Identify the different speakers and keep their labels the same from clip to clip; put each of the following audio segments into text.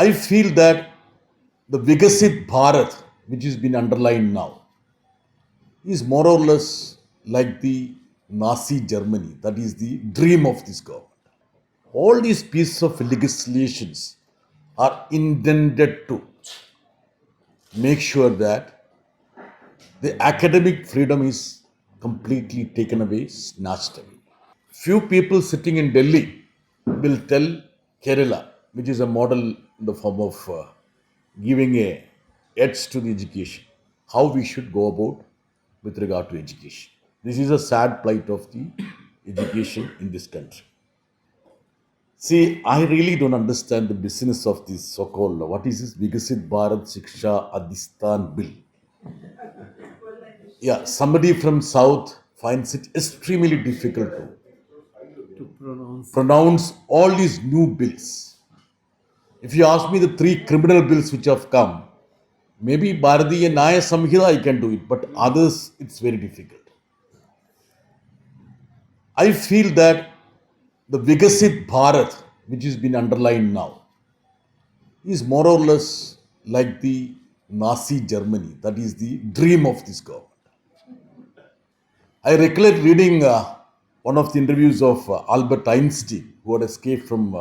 Speaker 1: I feel that the Vigasit Bharat, which has been underlined now, is more or less like the Nazi Germany. That is the dream of this government. All these pieces of legislations are intended to make sure that the academic freedom is completely taken away, snatched away. Few people sitting in Delhi will tell Kerala, which is a model in the form of giving a edge to the education, how we should go about with regard to education. This is a sad plight of the education in this country. See, I really don't understand the business of this so-called, what is this Vigasit Bharat Shiksha Adhistan Bill. Yeah, somebody from South finds it extremely difficult to pronounce all these new bills. If you ask me the 3 criminal bills which have come, maybe Bharatiya Nyaya Samhita I can do it, but others it's very difficult. I feel that the Vigasit Bharat, which has been underlined now, is more or less like the Nazi Germany. That is the dream of this government. I recollect reading one of the interviews of Albert Einstein, who had escaped from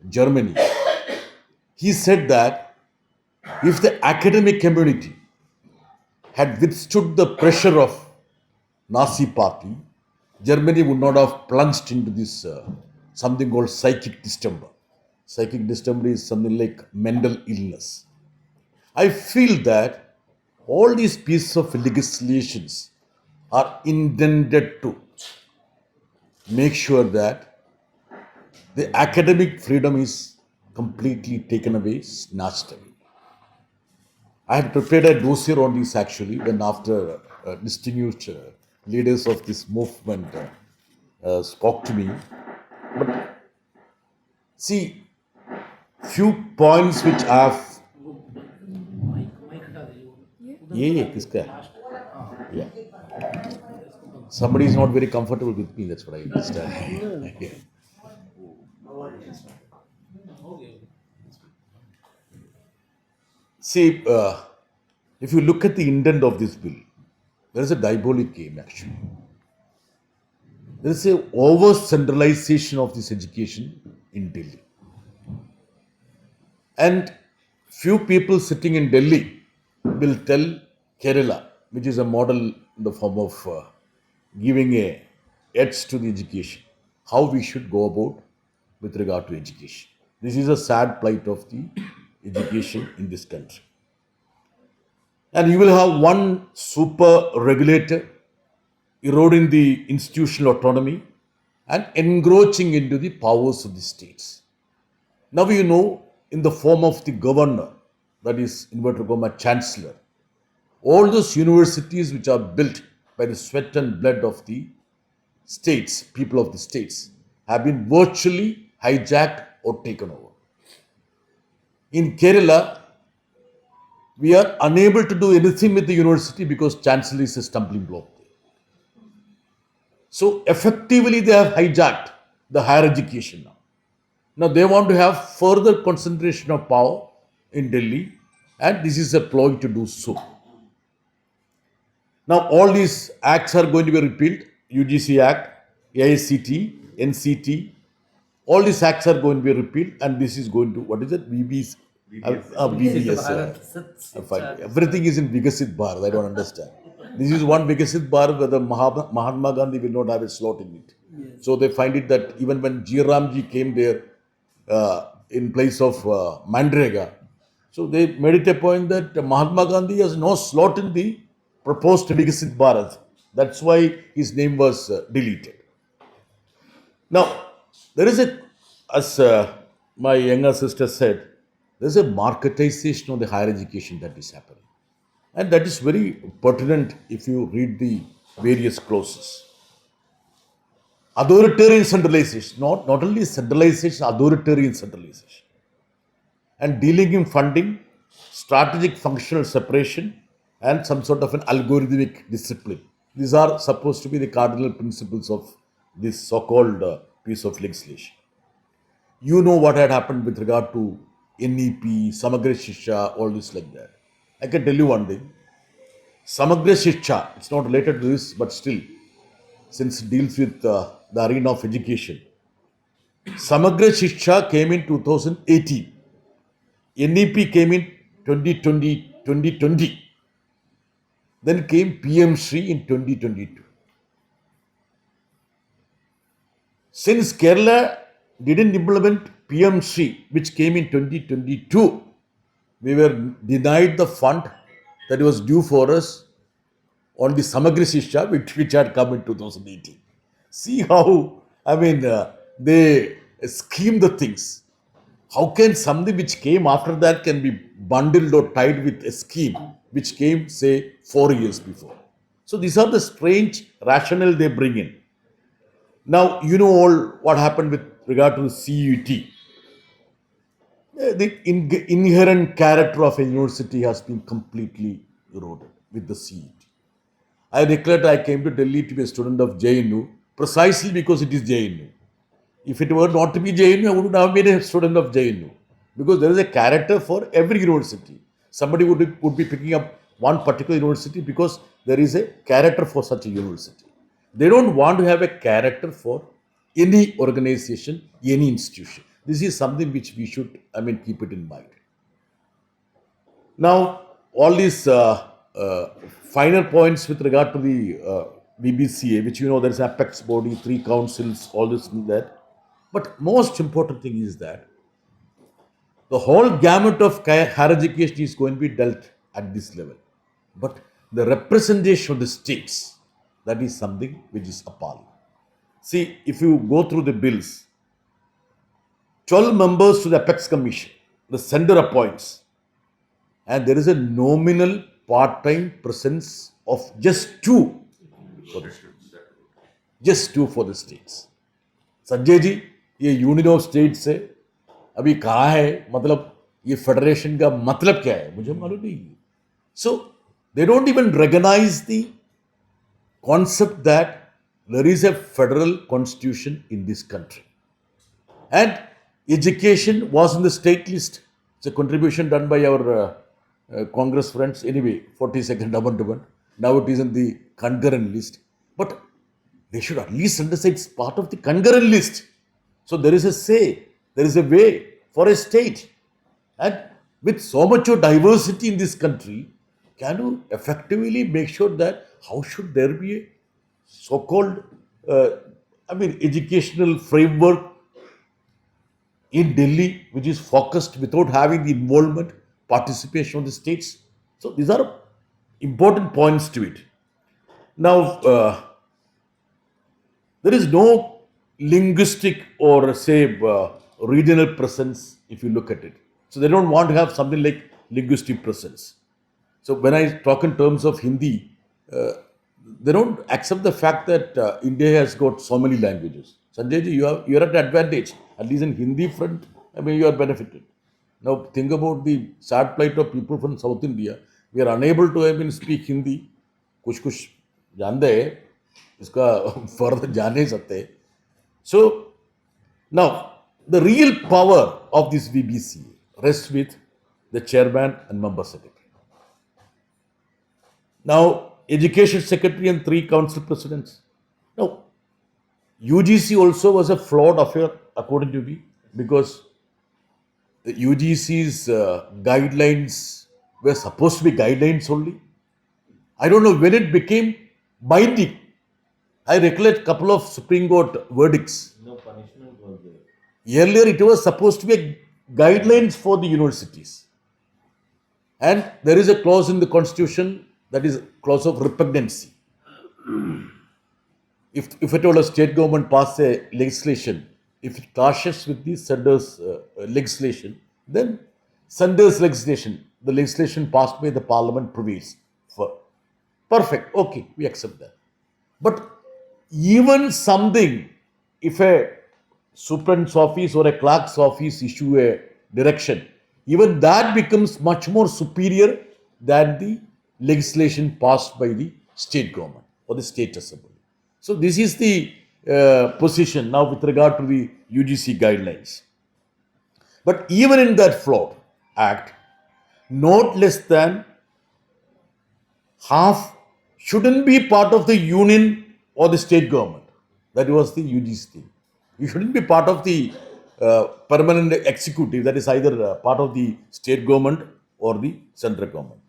Speaker 1: Germany. He said that if the academic community had withstood the pressure of Nazi party, Germany would not have plunged into this something called psychic distemper. Psychic distemper is something like mental illness. I feel that all these pieces of legislations are intended to make sure that the academic freedom is completely taken away, snatched away. I had prepared a dossier on this actually when after distinguished leaders of this movement spoke to me. But see, few points which I have. Yeah. Somebody is not very comfortable with me, that's what I understand. Yeah. See, if you look at the intent of this bill, there is a diabolic game actually. There is a over centralization of this education in Delhi. And few people sitting in Delhi will tell Kerala, which is a model in the form of giving a edge to the education, how we should go about with regard to education. This is a sad plight of the education in this country. And you will have one super regulator eroding the institutional autonomy and encroaching into the powers of the states. Now you know, in the form of the governor, that is inverted comma chancellor, all those universities which are built by the sweat and blood of the states, people of the states, have been virtually hijacked or taken over. In Kerala, we are unable to do anything with the university because chancellor is a stumbling block. So effectively they have hijacked the higher education now. Now they want to have further concentration of power in Delhi, and this is a ploy to do so. Now all these acts are going to be repealed, UGC Act, AICT, NCT, all these acts are going to be repealed, and this is going to, what is it, VBSA. Everything is in Vigasit Bharat, I don't understand. This is one Vigasit Bharat where the Mahatma Gandhi will not have a slot in it. Yes. So they find it that even when G. Ramji came there in place of Mandrega, so they made it a point that Mahatma Gandhi has no slot in the proposed Vigasit Bharat. That's why his name was deleted. Now, there is a, as my younger sister said, there is a marketization of the higher education that is happening. And that is very pertinent if you read the various clauses. Authoritarian centralization, not only centralization, authoritarian centralization. And dealing in funding, strategic functional separation, and some sort of an algorithmic discipline. These are supposed to be the cardinal principles of this so-called piece of legislation. You know what had happened with regard to NEP, Samagra Shiksha, all this like that. I can tell you one thing. Samagra Shiksha, it's not related to this, but still, since it deals with the arena of education. Samagra Shiksha came in 2018. NEP came in 2020. Then came PM Shri in 2022. Since Kerala didn't implement PM Shri, which came in 2022, we were denied the fund that was due for us on the Samagra Shiksha, which had come in 2018. See how, they scheme the things. How can something which came after that can be bundled or tied with a scheme which came, say, 4 years before? So these are the strange rationale they bring in. Now, you know all what happened with regard to the CUT. The inherent character of a university has been completely eroded with the CUT. I recollect I came to Delhi to be a student of JNU precisely because it is JNU. If it were not to be JNU, I would have been a student of JNU because there is a character for every university. Somebody would be picking up one particular university because there is a character for such a university. They don't want to have a character for any organization, any institution. This is something which we should, keep it in mind. Now, all these finer points with regard to the VBCA, which there is apex body, 3 councils, all this and that. But most important thing is that the whole gamut of higher education is going to be dealt at this level. But the representation of the states, that is something which is appalling. See, if you go through the bills, 12 members to the Apex Commission, the center appoints, and there is a nominal part-time presence of just 2 for the states. Just 2 for the states. Sanjay ji, ये union of state से अभी कहाँ है, मतलब ये federation का मतलब क्या है, मुझे मालूम नहीं. So they don't even recognize the concept that there is a federal constitution in this country. And education was in the state list. It's a contribution done by our Congress friends. Anyway, 42nd Amendment. Now it is in the concurrent list. But they should at least understand it's part of the concurrent list. So there is a say, there is a way for a state. And with so much of diversity in this country, can you effectively make sure that how should there be a so-called, educational framework in Delhi which is focused without having the involvement, participation of the states? So these are important points to it. Now, there is no linguistic or say regional presence if you look at it. So they don't want to have something like linguistic presence. So when I talk in terms of Hindi, they don't accept the fact that India has got so many languages. Sanjay ji, you are at advantage. At least in Hindi front, you are benefited. Now think about the sad plight of people from South India. We are unable to speak Hindi. कुछ जानते हैं, इसका further जान नहीं सकते. So now the real power of this VBCA rests with the chairman and member secretary. Now, education secretary and 3 council presidents. Now, UGC also was a flawed affair according to me because the UGC's guidelines were supposed to be guidelines only. I don't know when it became binding. I recollect a couple of Supreme Court verdicts.
Speaker 2: No punishment was there.
Speaker 1: Earlier, it was supposed to be guidelines for the universities. And there is a clause in the constitution that is clause of repugnancy. If at all a state government passes a legislation, if it clashes with the center's legislation, then center's legislation, the legislation passed by the parliament prevails. Perfect, okay, we accept that. But even something, if a superintendent's office or a clerk's office issue a direction, even that becomes much more superior than the legislation passed by the state government or the state assembly. So this is the position now with regard to the UGC guidelines. But even in that flawed act, not less than half shouldn't be part of the union or the state government. That was the UG's thing. You shouldn't be part of the permanent executive, that is either part of the state government or the central government.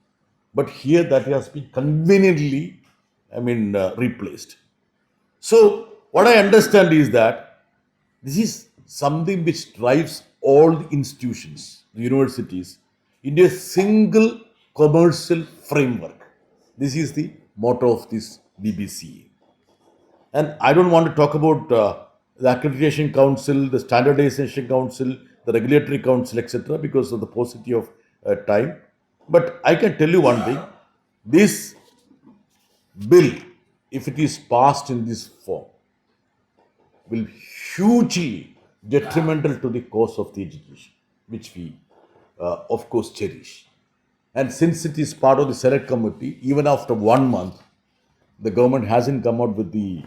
Speaker 1: But here that has been conveniently, replaced. So what I understand is that this is something which drives all the institutions, the universities, into a single commercial framework. This is the motto of this VBCA. And I don't want to talk about the Accreditation Council, the Standardization Council, the Regulatory Council, etc., because of the paucity of time. But I can tell you one thing: this bill, if it is passed in this form, will hugely detrimental to the cause of the education, which we, of course, cherish. And since it is part of the select committee, even after 1 month, the government hasn't come out with the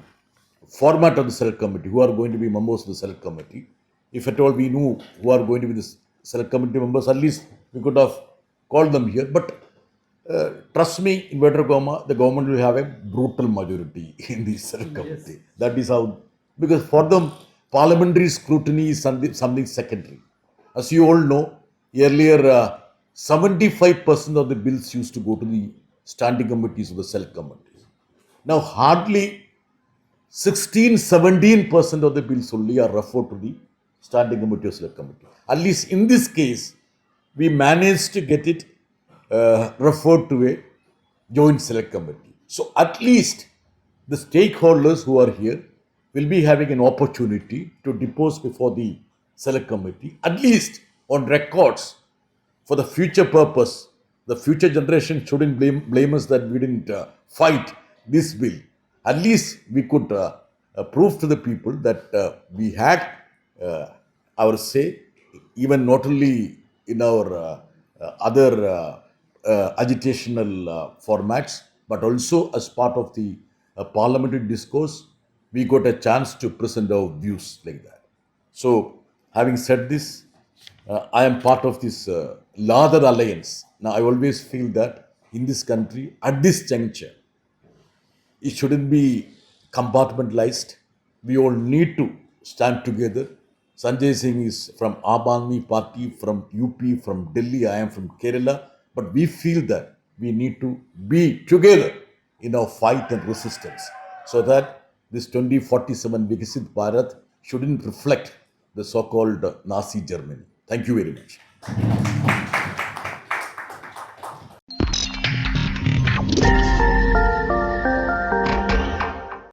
Speaker 1: format of the select committee, who are going to be members of the select committee. If at all we knew who are going to be the select committee members, at least we could have called them here. But trust me, in the government will have a brutal majority in the select committee. Yes. That is how, because for them, parliamentary scrutiny is something secondary. As you all know, earlier 75% of the bills used to go to the standing committees of the select committees. Now hardly 16-17% of the bills only are referred to the standing committee or select committee. At least in this case, we managed to get it referred to a joint select committee. So at least the stakeholders who are here will be having an opportunity to depose before the select committee, at least on records, for the future purpose. The future generation shouldn't blame us that we didn't fight this bill. At least we could prove to the people that we had our say, even not only in our other agitational formats, but also as part of the parliamentary discourse, we got a chance to present our views like that. So, having said this, I am part of this larger alliance. Now, I always feel that in this country, at this juncture, it shouldn't be compartmentalized. We all need to stand together. Sanjay Singh is from Aam Aadmi Party, from UP, from Delhi. I am from Kerala. But we feel that we need to be together in our fight and resistance, so that this 2047 Vikasit Bharat shouldn't reflect the so-called Nazi Germany. Thank you very much.